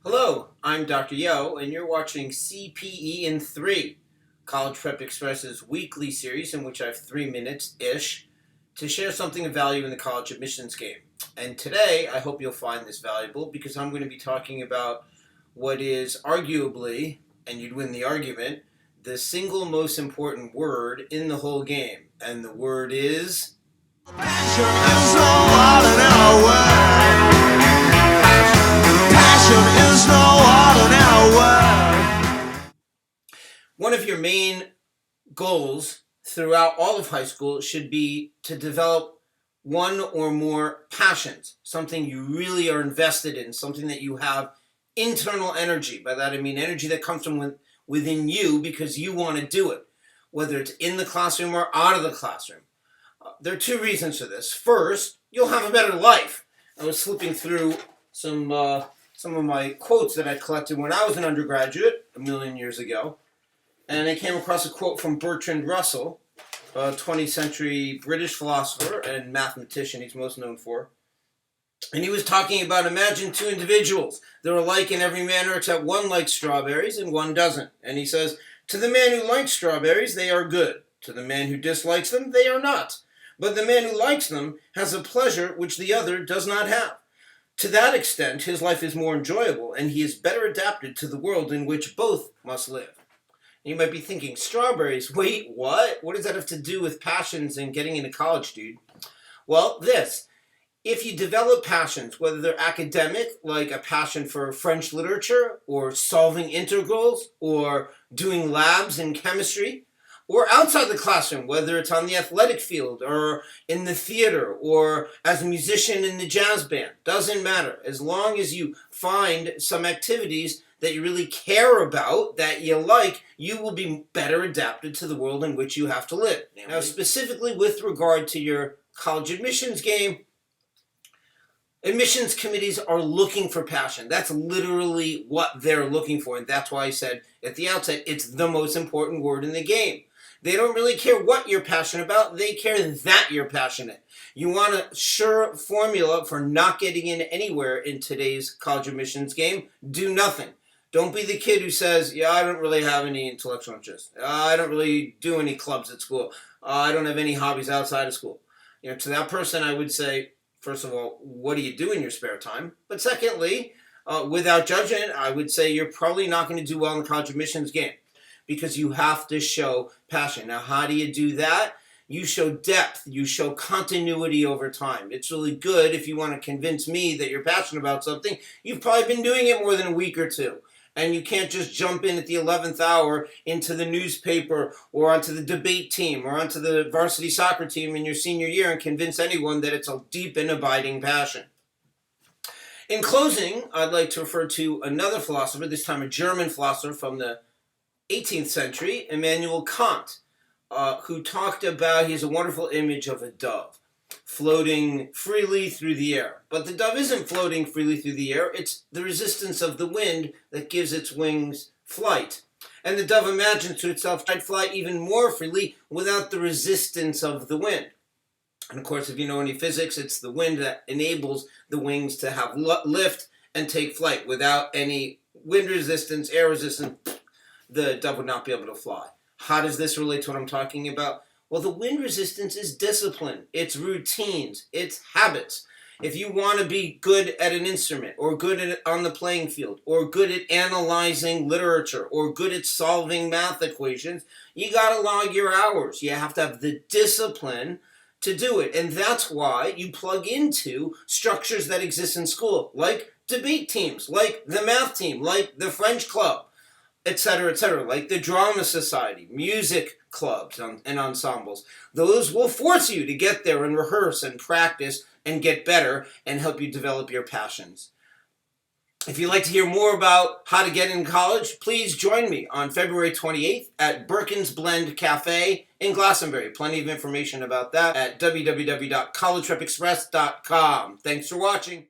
Hello, I'm Dr. Yo, and you're watching CPE in 3, College Prep Express's weekly series in which I have 3 minutes-ish to share something of value in the college admissions game. And today, I hope you'll find this valuable because I'm going to be talking about what is arguably, and you'd win the argument, the single most important word in the whole game. And the word is... One of your main goals throughout all of high school should be to develop one or more passions, something you really are invested in, something that you have internal energy. By that I mean energy that comes from within you because you want to do it, whether it's in the classroom or out of the classroom. There are two reasons for this. First, you'll have a better life. I was flipping through some of my quotes that I collected when I was an undergraduate a million years ago. And I came across a quote from Bertrand Russell, a 20th century British philosopher and mathematician he's most known for. And he was talking about, imagine two individuals. They're alike in every manner except one likes strawberries and one doesn't. And he says, to the man who likes strawberries, they are good. To the man who dislikes them, they are not. But the man who likes them has a pleasure which the other does not have. To that extent, his life is more enjoyable, and he is better adapted to the world in which both must live. You might be thinking, strawberries, wait, what? What does that have to do with passions and getting into college, dude? Well, this. If you develop passions, whether they're academic, like a passion for French literature, or solving integrals, or doing labs in chemistry, or outside the classroom, whether it's on the athletic field, or in the theater, or as a musician in the jazz band, doesn't matter. As long as you find some activities that you really care about, that you like, you will be better adapted to the world in which you have to live. Now, specifically with regard to your college admissions game, admissions committees are looking for passion. That's literally what they're looking for, and that's why I said at the outset, it's the most important word in the game. They don't really care what you're passionate about, they care that you're passionate. You want a sure formula for not getting in anywhere in today's college admissions game? Do nothing. Don't be the kid who says, yeah, I don't really have any intellectual interest. I don't really do any clubs at school. I don't have any hobbies outside of school. To that person, I would say, first of all, what do you do in your spare time? But secondly, without judgment, I would say you're probably not going to do well in the college admissions game because you have to show passion. Now, how do you do that? You show depth. You show continuity over time. It's really good if you want to convince me that you're passionate about something. You've probably been doing it more than a week or two. And you can't just jump in at the 11th hour into the newspaper or onto the debate team or onto the varsity soccer team in your senior year and convince anyone that it's a deep and abiding passion. In closing, I'd like to refer to another philosopher, this time a German philosopher from the 18th century, Immanuel Kant, who talked about, he has a wonderful image of a dove floating freely through the air. But the dove isn't floating freely through the air. It's the resistance of the wind that gives its wings flight. And the dove imagines to itself, I'd fly even more freely without the resistance of the wind. And of course, if you know any physics, it's the wind that enables the wings to have lift and take flight. Without any wind resistance, air resistance, the dove would not be able to fly. How does this relate to what I'm talking about? Well, the wind resistance is discipline, it's routines, it's habits. If you want to be good at an instrument, or good on the playing field, or good at analyzing literature, or good at solving math equations, you got to log your hours. You have to have the discipline to do it. And that's why you plug into structures that exist in school, like debate teams, like the math team, like the French club, etc., like the drama society, music clubs and ensembles. Those will force you to get there and rehearse and practice and get better and help you develop your passions. If you'd like to hear more about how to get in college, please join me on February 28th at Birkin's Blend Cafe in Glastonbury. Plenty of information about that at www.collegeprepexpress.com. Thanks for watching.